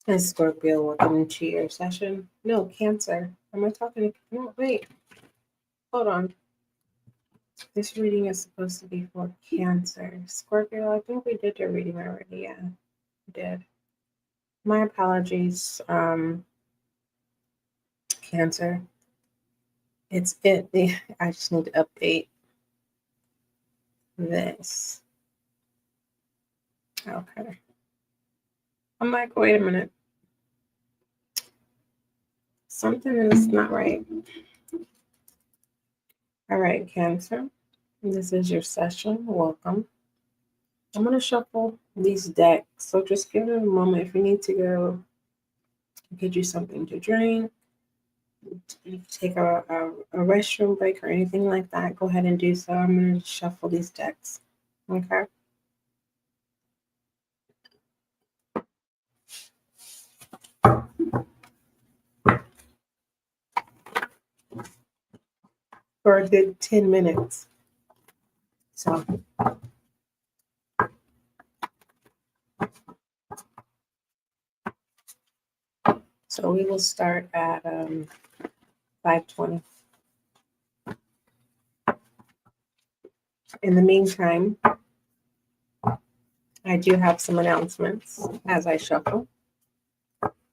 And Scorpio, welcome to your session. No, Cancer. Am I talking to? No, wait. Hold on. This reading is supposed to be for Cancer. Scorpio, I think we did your reading already. Yeah, we did. My apologies, Cancer. It's it. I just need to update this. Okay. I'm like, wait a minute. Something is not right. All right, Cancer. This is your session. Welcome. I'm going to shuffle these decks. So just give it a moment. If you need to go get you something to drink, take a restroom break or anything like that, go ahead and do so. I'm going to shuffle these decks. Okay. For a good 10 minutes. So we will start at 5:20. In the meantime, I do have some announcements as I shuffle.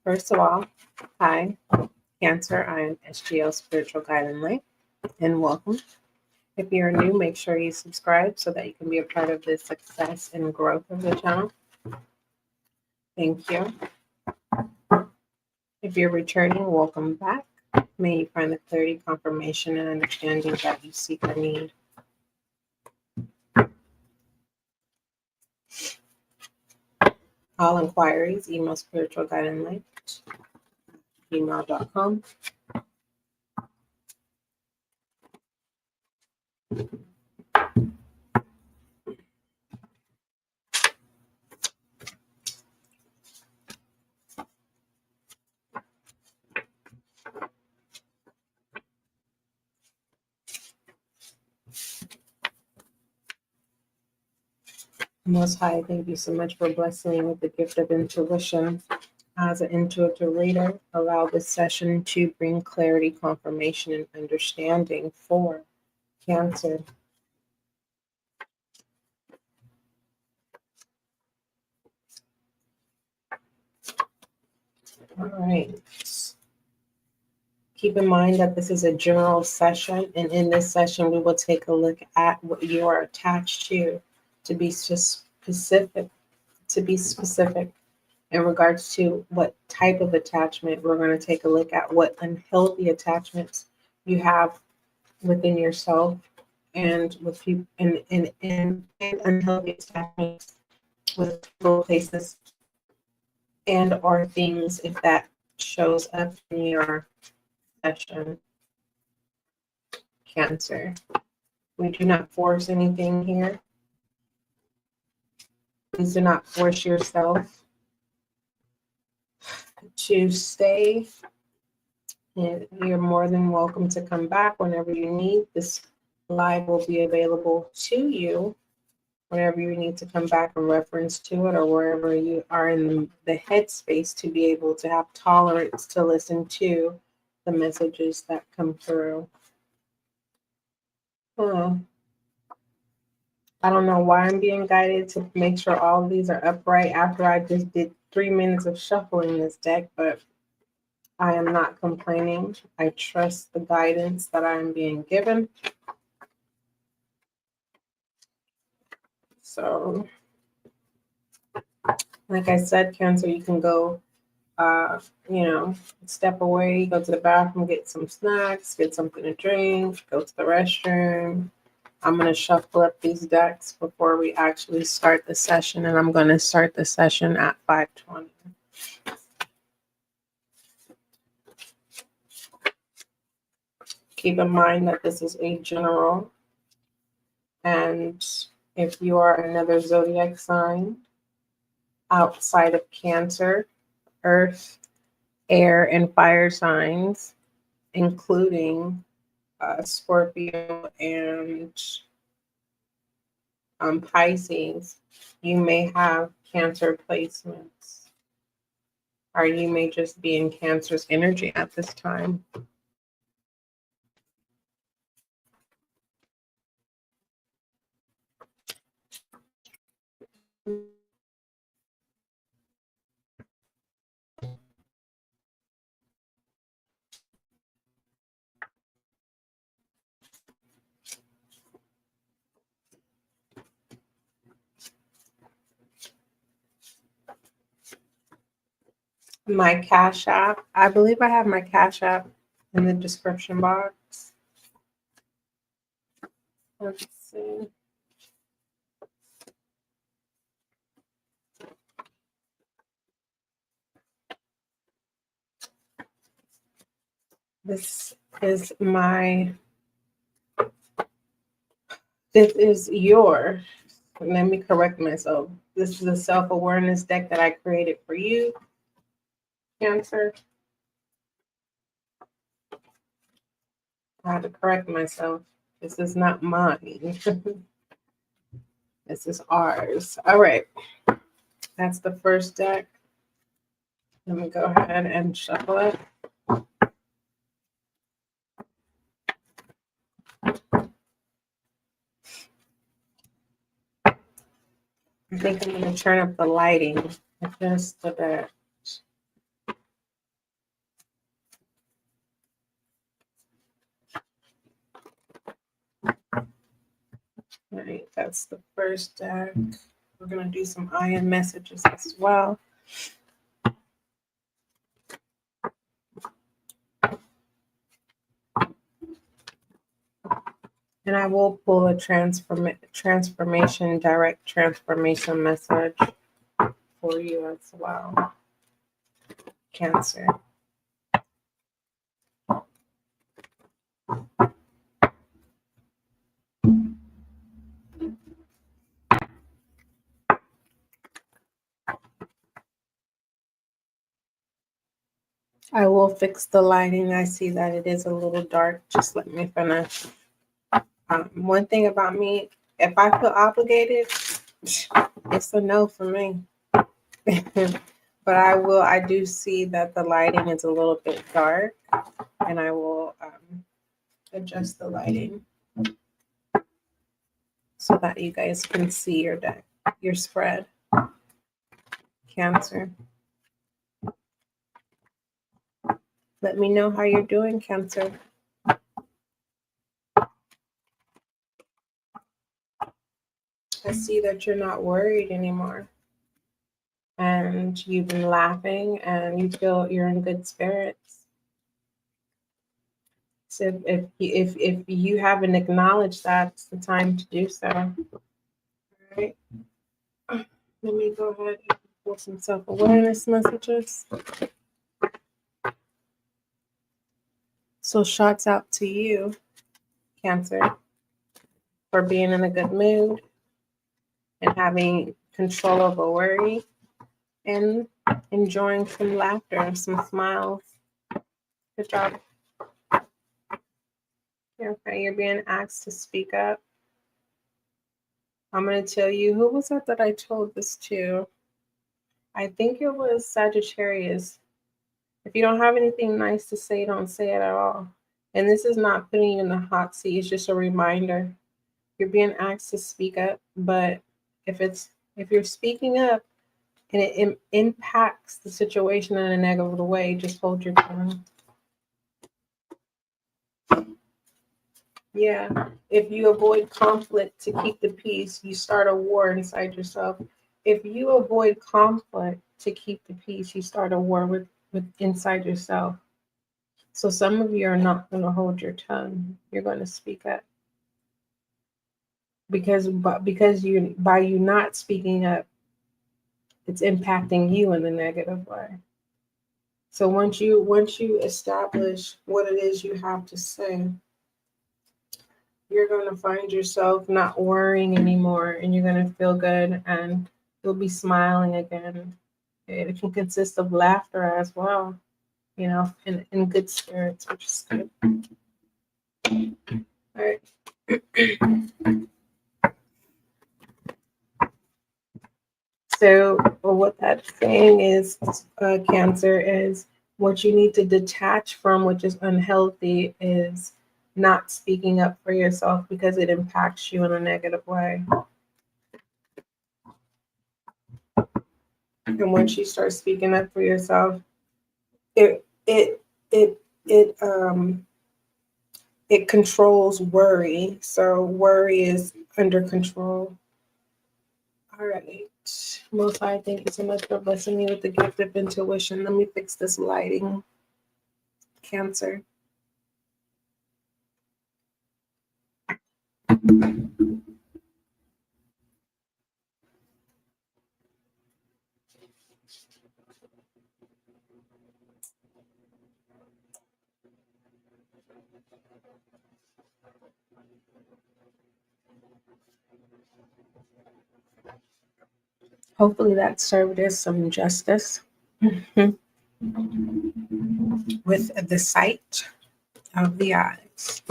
First of all, hi, Cancer. I am SGL Spiritual Guide and Light, and welcome. If you're new, make sure you subscribe so that you can be a part of the success and growth of the channel. Thank you. If you're returning, welcome back. May you find the clarity, confirmation, and understanding that you seek or need. All inquiries, email spiritualguideandlight@gmail.com. Most High, thank you so much for blessing me with the gift of intuition. As an intuitive reader, allow this session to bring clarity, confirmation, and understanding for Cancer. All right. Keep in mind that this is a general session, and in this session, we will take a look at what you are attached to be specific. In regards to what type of attachment, we're going to take a look at what unhealthy attachments you have within yourself and with people, and unhealthy attachments with people, places, and or things if that shows up in your session. Cancer. We do not force anything here. Please do not force yourself to stay. You're more than welcome to come back whenever you need. This live will be available to you whenever you need to come back in reference to it, or wherever you are in the headspace to be able to have tolerance to listen to the messages that come through. I don't know why I'm being guided to make sure all of these are upright after I just did 3 minutes of shuffling this deck, but I am not complaining. I trust the guidance that I am being given. So, like I said, Cancer, you can go, step away, go to the bathroom, get some snacks, get something to drink, go to the restroom. I'm going to shuffle up these decks before we actually start the session, and I'm going to start the session at 5:20. Keep in mind that this is a general, and if you are another zodiac sign outside of Cancer, Earth, air, and fire signs, including Scorpio and Pisces, you may have Cancer placements, or you may just be in Cancer's energy at this time. My Cash App, I believe I have my Cash App in the description box. Let's see. This is your, let me correct myself. This is a self-awareness deck that I created for you, Cancer. I had to correct myself. This is not mine. This is ours. All right. That's the first deck. Let me go ahead and shuffle it. I think I'm going to turn up the lighting just a bit. All right, that's the first deck. We're going to do some iron messages as well. And I will pull a transformation, direct transformation message for you as well, Cancer. I will fix the lighting. I see that it is a little dark. Just let me finish. One thing about me, if I feel obligated, it's a no for me. But I do see that the lighting is a little bit dark, and I will adjust the lighting so that you guys can see your deck, your spread, Cancer. Let me know how you're doing, Cancer. I see that you're not worried anymore, and you've been laughing, and you feel you're in good spirits. So if you haven't acknowledged that, it's the time to do so. All right. Let me go ahead and pull some self-awareness messages. So shouts out to you, Cancer, for being in a good mood and having control over worry and enjoying some laughter and some smiles. Good job. Okay, you're being asked to speak up. I'm going to tell you, who was it that I told this to? I think it was Sagittarius. If you don't have anything nice to say, don't say it at all. And this is not putting you in the hot seat. It's just a reminder You're being asked to speak up, but if you're speaking up and it impacts the situation in a negative way, just hold your tongue. Yeah. If you avoid conflict to keep the peace, you start a war inside yourself. If you avoid conflict to keep the peace, you start a war with inside yourself. So some of you are not going to hold your tongue. You're going to speak up. Because you, by you not speaking up, it's impacting you in the negative way. So once you establish what it is you have to say, you're going to find yourself not worrying anymore, and you're going to feel good, and you'll be smiling again. It can consist of laughter as well, you know, in good spirits, which is good. All right. So what that's saying is, Cancer, is what you need to detach from, which is unhealthy, is not speaking up for yourself because it impacts you in a negative way. And once you start speaking up for yourself, it controls worry. So worry is under control. All right. Most High, thank you so much for blessing me with the gift of intuition. Let me fix this lighting, Cancer. Hopefully that served as some justice with the sight of the eyes.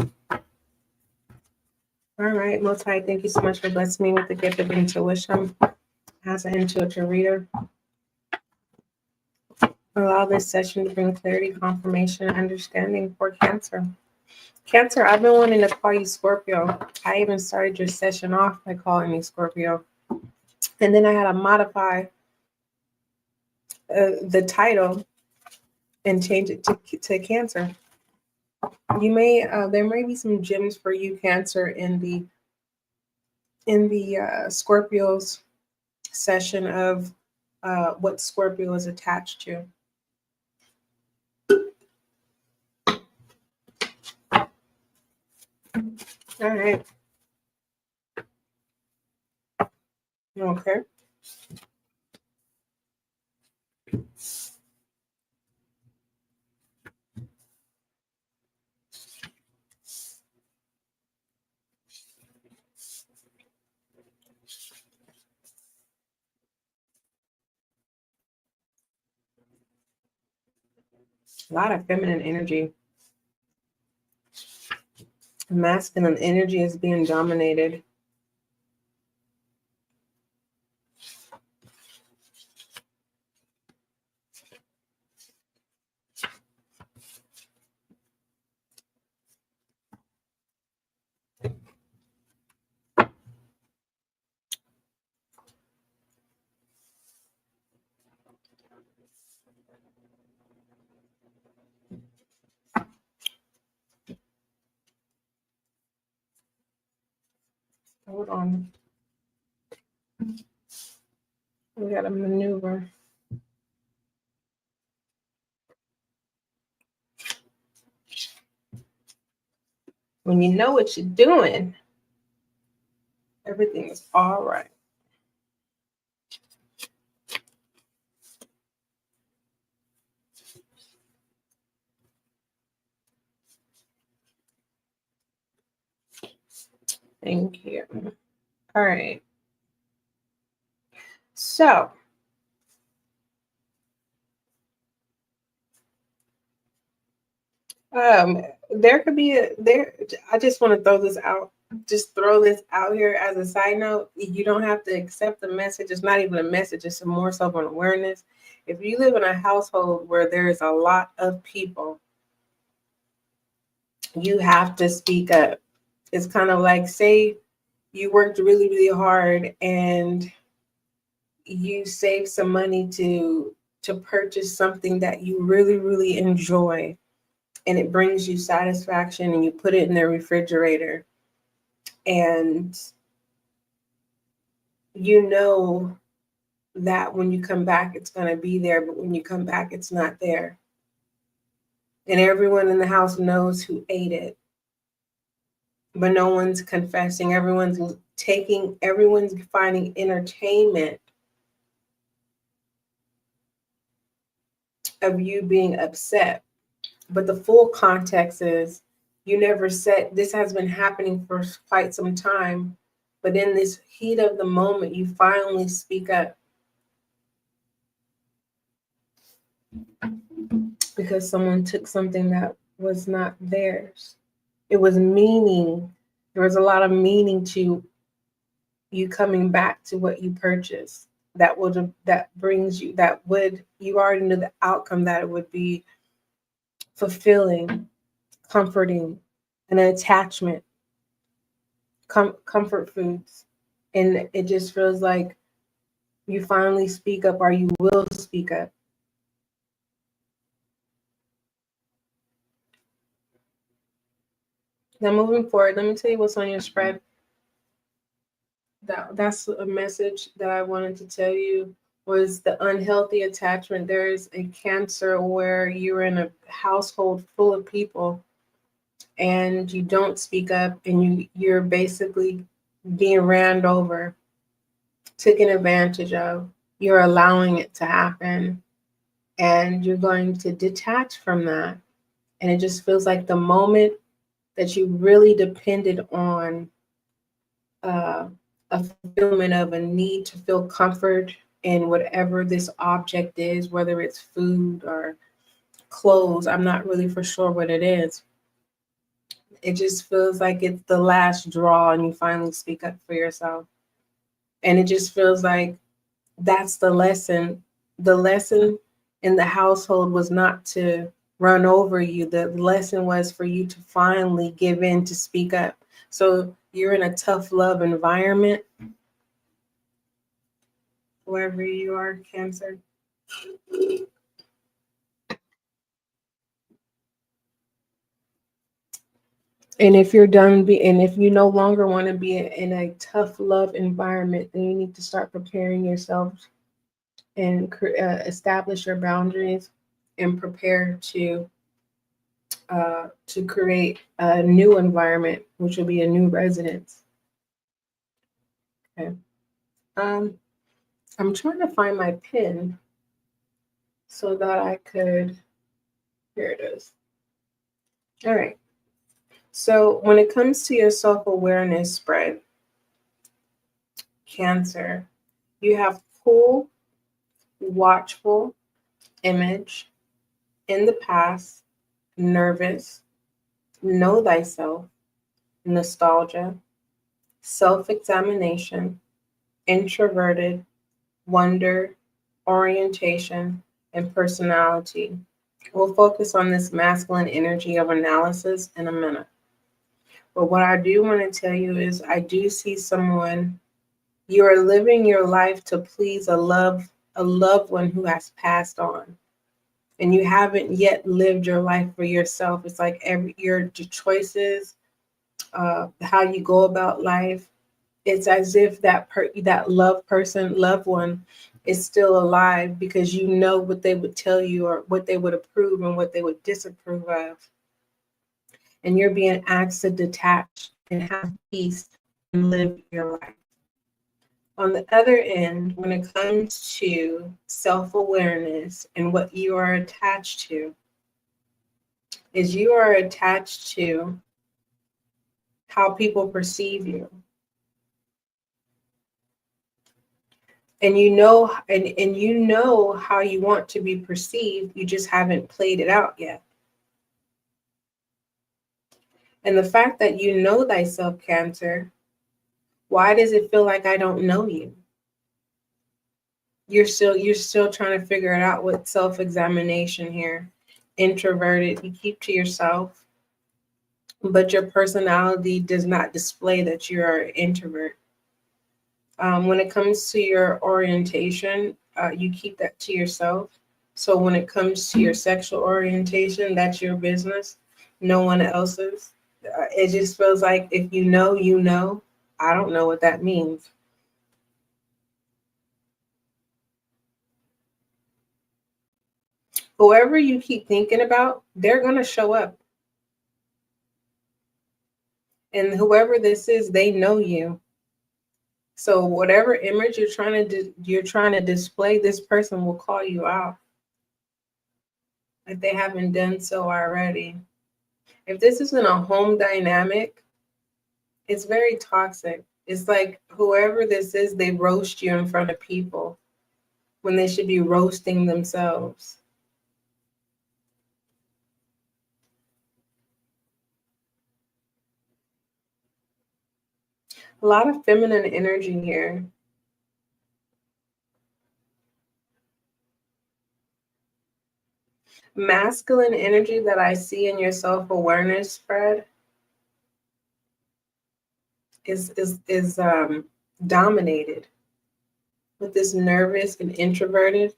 All right, Most High, thank you so much for blessing me with the gift of intuition as an intuitive reader. Allow this session to bring clarity, confirmation, and understanding for Cancer. Cancer, I've been wanting to call you Scorpio. I even started your session off by calling you Scorpio. And then I had to modify the title and change it to Cancer. You may there may be some gems for you, Cancer, in the Scorpio's session of what Scorpio is attached to. All right. Okay. A lot of feminine energy. Masculine energy is being dominated. Hold on. We got to maneuver. When you know what you're doing, everything is all right. Thank you. All right. So, there could be I just want to throw this out. Just throw this out here as a side note. You don't have to accept the message. It's not even a message. It's more so of an awareness. If you live in a household where there is a lot of people, you have to speak up. It's kind of like, say you worked really, really hard and you saved some money to purchase something that you really, really enjoy, and it brings you satisfaction, and you put it in the refrigerator, and you know that when you come back it's going to be there, but when you come back it's not there, and everyone in the house knows who ate it, but no one's confessing. Everyone's finding entertainment of you being upset. But the full context is, you never said, this has been happening for quite some time, but in this heat of the moment, you finally speak up because someone took something that was not theirs. It was meaning. There was a lot of meaning to you coming back to what you purchased. You already knew the outcome, that it would be fulfilling, comforting, an attachment, comfort foods. And it just feels like you finally speak up, or you will speak up. Now, moving forward, let me tell you what's on your spread. That's a message that I wanted to tell you, was the unhealthy attachment. There's a Cancer where you're in a household full of people and you don't speak up, and you're basically being ran over, taken advantage of. You're allowing it to happen, and you're going to detach from that. And it just feels like the moment that you really depended on a fulfillment of a need to feel comfort in whatever this object is, whether it's food or clothes. I'm not really for sure what it is. It just feels like it's the last draw, and you finally speak up for yourself. And it just feels like that's the lesson. The lesson in the household was not to run over you. The lesson was for you to finally give in, to speak up. So you're in a tough love environment, wherever you are, Cancer. And if you're and if you no longer want to be in a tough love environment, then you need to start preparing yourself and establish your boundaries, and prepare to create a new environment, which will be a new residence. Okay. I'm trying to find my pin so that I could. Here it is. All right. So when it comes to your self-awareness spread, Cancer, you have cool, watchful, image, in the past, nervous, know thyself, nostalgia, self-examination, introverted, wonder, orientation, and personality. We'll focus on this masculine energy of analysis in a minute. But what I do want to tell you is, I do see someone, you are living your life to please a loved one who has passed on. And you haven't yet lived your life for yourself. It's like your choices, how you go about life. It's as if that loved one is still alive, because you know what they would tell you, or what they would approve and what they would disapprove of. And you're being asked to detach and have peace and live your life. On the other end, when it comes to self-awareness and what you are attached to, is you are attached to how people perceive you. And you know, and you know how you want to be perceived, you just haven't played it out yet. And the fact that you know thyself, Cancer, why does it feel like I don't know you? You're still trying to figure it out with self-examination here. Introverted, you keep to yourself. but your personality does not display that you're an introvert. When it comes to your orientation, you keep that to yourself. So when it comes to your sexual orientation, that's your business, no one else's. It just feels like if you know, you know. I don't know what that means. Whoever you keep thinking about, they're going to show up. And whoever this is, they know you. So whatever image you're trying to display, this person will call you out if they haven't done so already. If this isn't a home dynamic, it's very toxic. It's like whoever this is, they roast you in front of people when they should be roasting themselves. A lot of feminine energy here. Masculine energy that I see in your self-awareness, Fred, is dominated with this nervous and introverted.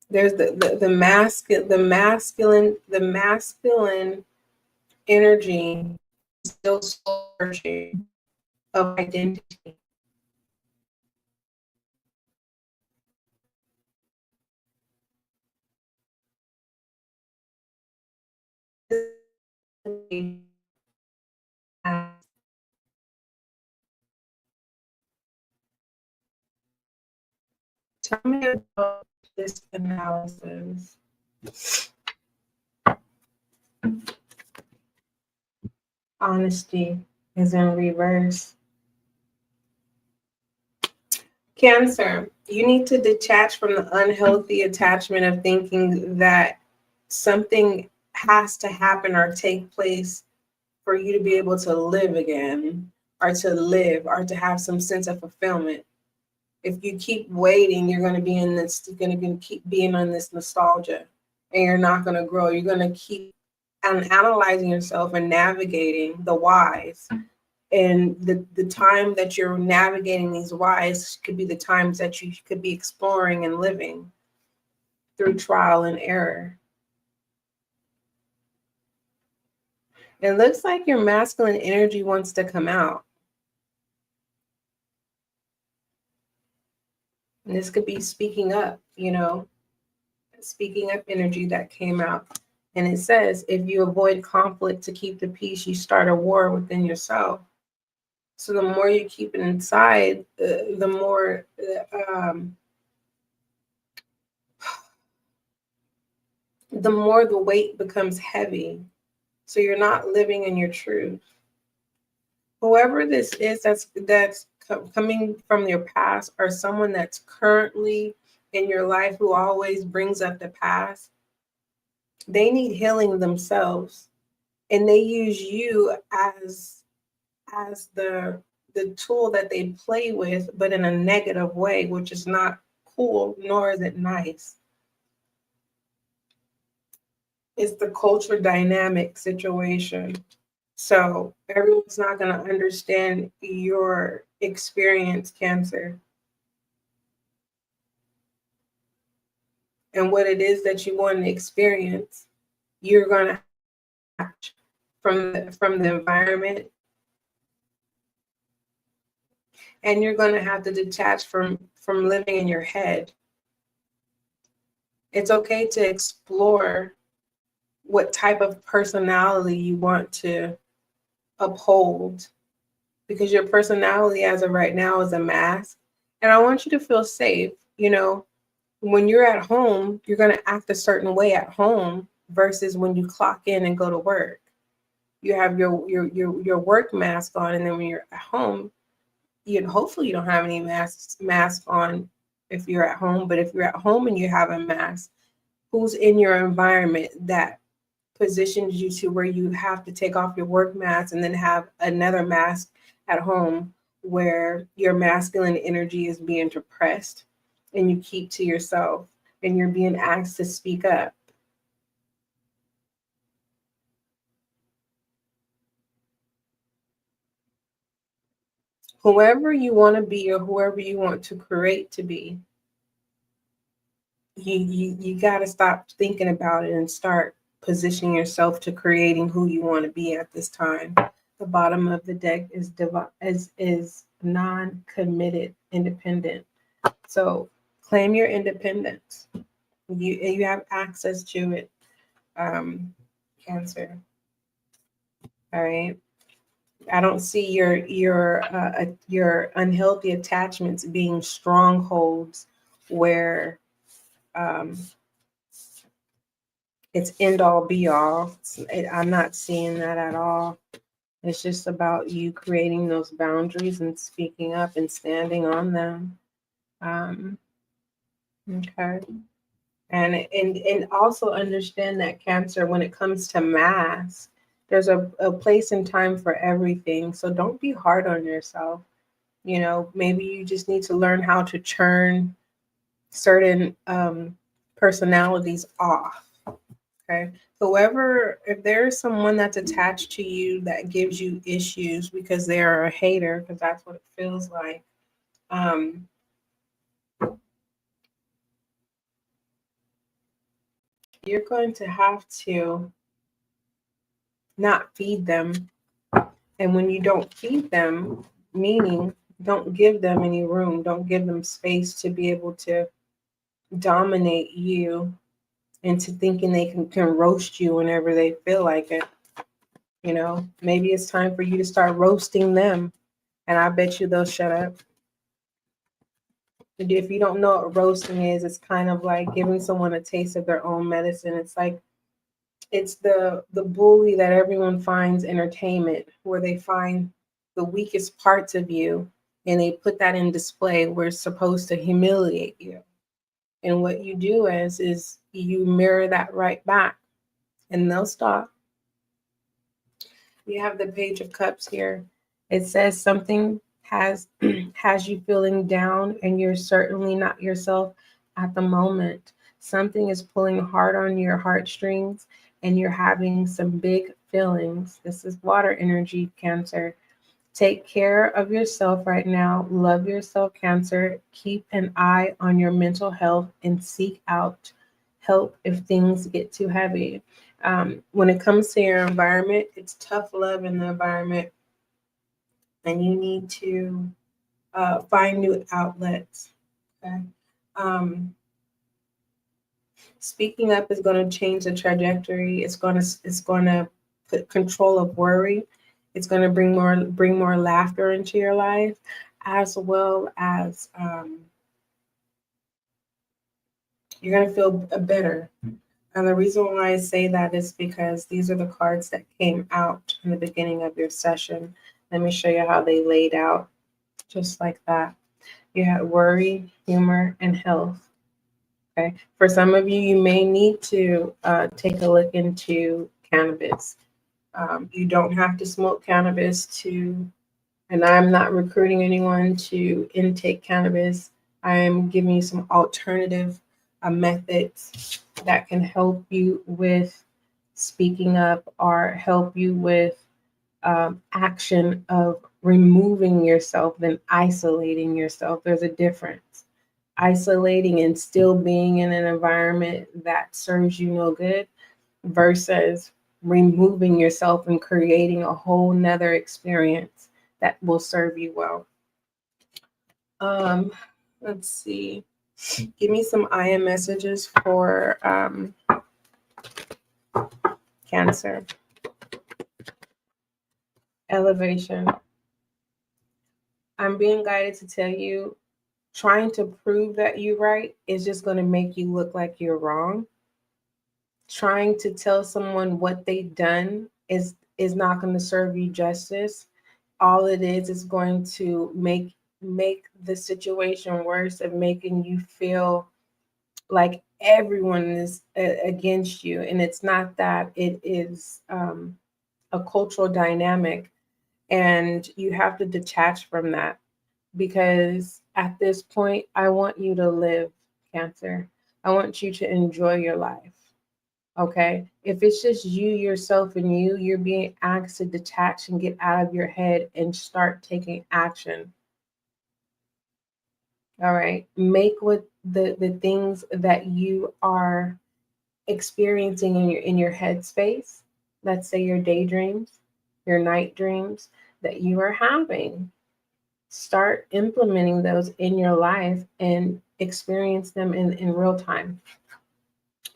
There's the masculine energy still searching of identity. Tell me about this analysis. Honesty is in reverse. Cancer, you need to detach from the unhealthy attachment of thinking that something has to happen or take place for you to be able to live again, or to have some sense of fulfillment. If you keep waiting, you're going to be in this, you're going to keep being on this nostalgia, and you're not going to grow. You're going to keep analyzing yourself and navigating the whys. And the time that you're navigating these whys could be the times that you could be exploring and living through trial and error. It looks like your masculine energy wants to come out. And this could be speaking up, speaking up energy that came out. And it says, if you avoid conflict to keep the peace, you start a war within yourself. So the more you keep it inside, the more the weight becomes heavy. So you're not living in your truth. Whoever this is that's coming from your past, or someone that's currently in your life who always brings up the past, they need healing themselves, and they use you as the tool that they play with, but in a negative way, which is not cool, nor is it nice. It's the culture dynamic situation. So everyone's not going to understand your experience, Cancer, and what it is that you want to experience. You're going to have from the environment, and you're going to have to detach from living in your head. It's okay to explore what type of personality you want to uphold, because your personality as of right now is a mask. And I want you to feel safe. When you're at home, you're going to act a certain way at home versus when you clock in and go to work. You have your work mask on, and then when you're at home, hopefully you don't have any mask on if you're at home. But if you're at home and you have a mask, who's in your environment that positions you to where you have to take off your work mask and then have another mask at home where your masculine energy is being repressed and you keep to yourself and you're being asked to speak up. whoever you want to be or whoever you want to create to be, you got to stop thinking about it and start positioning yourself to creating who you want to be at this time. The bottom of the deck is non-committed, independent. So claim your independence. You have access to it, Cancer. All right. I don't see your unhealthy attachments being strongholds where it's end all be all. I'm not seeing that at all. It's just about you creating those boundaries and speaking up and standing on them. Okay. And also understand that, Cancer, when it comes to mass, there's a place and time for everything. So don't be hard on yourself. You know, maybe you just need to learn how to churn certain personalities off. Okay. Whoever, if there's someone that's attached to you that gives you issues because they are a hater, because that's what it feels like. You're going to have to not feed them. And when you don't feed them, meaning don't give them any room, don't give them space to be able to dominate you into thinking they can roast you whenever they feel like it. You know, maybe it's time for you to start roasting them. And I bet you they'll shut up. If you don't know what roasting is, it's kind of like giving someone a taste of their own medicine. It's like it's the bully that everyone finds entertainment, where they find the weakest parts of you and they put that in display where it's supposed to humiliate you. And what you do is you mirror that right back and they'll stop. You have the Page of Cups here. It says something has you feeling down and you're certainly not yourself at the moment. Something is pulling hard on your heartstrings and you're having some big feelings. This is water energy, Cancer. Take care of yourself right now. Love yourself, Cancer. Keep an eye on your mental health and seek out help if things get too heavy. When it comes to your environment, it's tough love in the environment, and you need to find new outlets. Okay. Speaking up is going to change the trajectory. It's going to put control of worry. It's going to bring more laughter into your life, as well as you're going to feel better. And the reason why I say that is because these are the cards that came out in the beginning of your session. Let me show you how they laid out, just like that. You had worry, humor, and health. Okay. For some of you, you may need to take a look into cannabis. You don't have to smoke cannabis and I'm not recruiting anyone to intake cannabis. I'm giving you some alternative methods that can help you with speaking up or help you with action of removing yourself than isolating yourself. There's a difference. Isolating and still being in an environment that serves you no good versus removing yourself and creating a whole nother experience that will serve you well. Let's see. Give me some I am messages for Cancer. Elevation. I'm being guided to tell you, trying to prove that you're right is just going to make you look like you're wrong. Trying to tell someone what they've done is not going to serve you justice. All it is going to make the situation worse and making you feel like everyone is against you. And it's not that. It is a cultural dynamic, and you have to detach from that, because at this point, I want you to live, Cancer. I want you to enjoy your life. Okay. If it's just you, yourself, and you're being asked to detach and get out of your head and start taking action. All right. Make what the things that you are experiencing in your headspace, let's say your daydreams, your night dreams that you are having, start implementing those in your life and experience them in real time.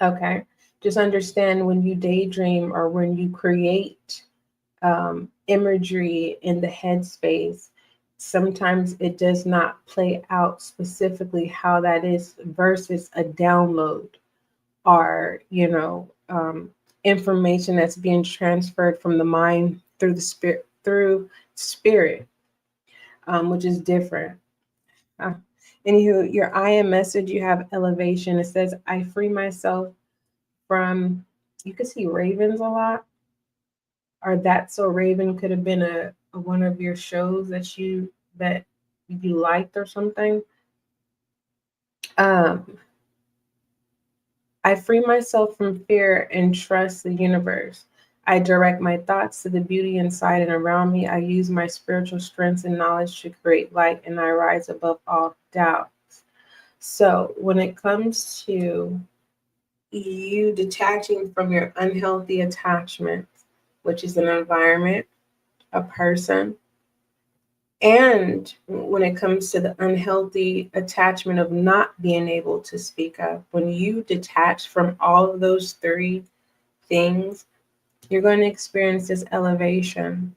Okay. Just understand when you daydream or when you create imagery in the headspace, sometimes it does not play out specifically how that is versus a download or, information that's being transferred from the mind through the spirit, which is different. Uh, Anywho, your I am message, you have elevation. It says, I free myself from, you can see ravens a lot, or That's So Raven could have been a one of your shows that you liked or something. Um, I free myself from fear and trust the universe. I direct my thoughts to the beauty inside and around me. I use my spiritual strengths and knowledge to create light, and I rise above all doubts. So, when it comes to you detaching from your unhealthy attachments, which is an environment, a person, and when it comes to the unhealthy attachment of not being able to speak up, when you detach from all of those three things, you're going to experience this elevation.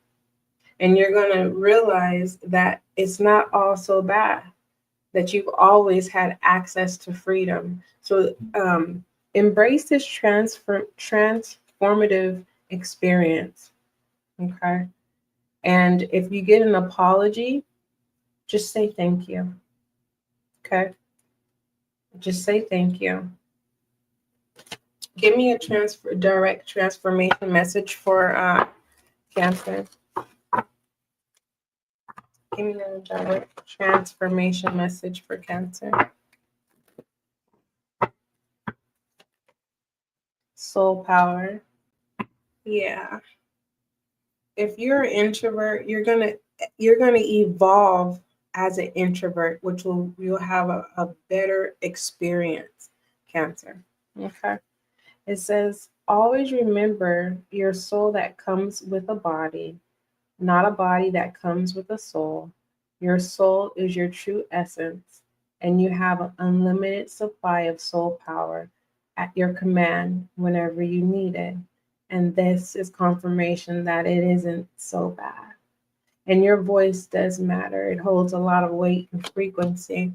And you're going to realize that it's not all so bad, that you've always had access to freedom. So embrace this transformative experience. Okay. And if you get an apology, just say thank you. Okay. Just say thank you. Give me a direct transformation message for Cancer. Give me a direct transformation message for Cancer. Soul power. Yeah. If you're an introvert, you're gonna evolve as an introvert, which you'll have a better experience, Cancer. Okay. It says, always remember your soul that comes with a body, not a body that comes with a soul. Your soul is your true essence, and you have an unlimited supply of soul power at your command whenever you need it. And this is confirmation that it isn't so bad. And your voice does matter. It holds a lot of weight and frequency,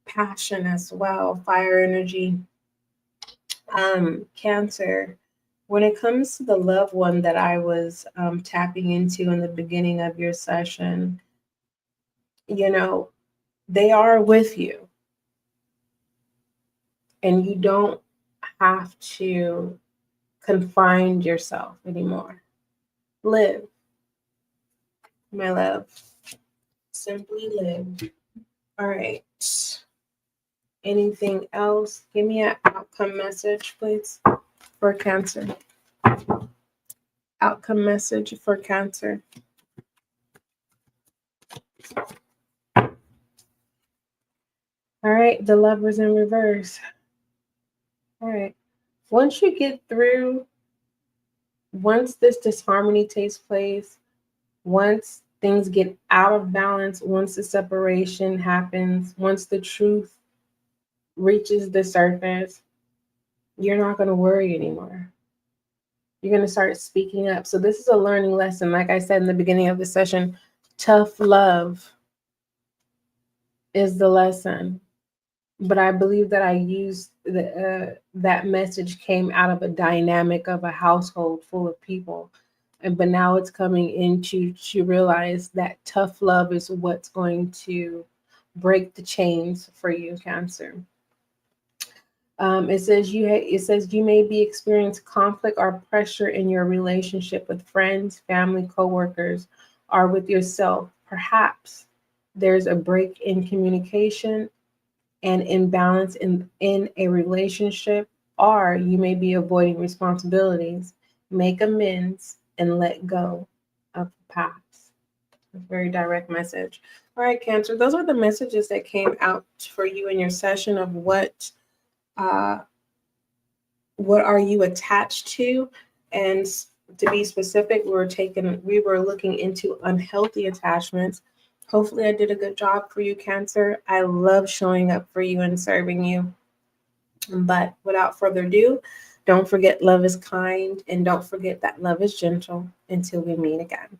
passion as well, fire energy. Cancer, when it comes to the loved one that I was tapping into in the beginning of your session, you know, they are with you, and you don't have to confine yourself anymore. Live, my love. Simply live. All right. Anything else? Give me an outcome message, please, for Cancer. Outcome message for Cancer. All right, the Lovers in reverse. All right. Once you get through, once this disharmony takes place, once things get out of balance, once the separation happens, once the truth reaches the surface, you're not going to worry anymore. You're going to start speaking up. So this is a learning lesson. Like I said in the beginning of the session, tough love is the lesson. But I believe that I used that message came out of a dynamic of a household full of people. But now it's coming into to realize that tough love is what's going to break the chains for you, Cancer. It says you may be experiencing conflict or pressure in your relationship with friends, family, coworkers, or with yourself. Perhaps there's a break in communication and imbalance in a relationship, or you may be avoiding responsibilities. Make amends and let go of the past. A very direct message. All right, Cancer, those are the messages that came out for you in your session of uh, what are you attached to? And to be specific, we were looking into unhealthy attachments. Hopefully I did a good job for you, Cancer. I love showing up for you and serving you. But without further ado, don't forget love is kind, and don't forget that love is gentle. Until we meet again.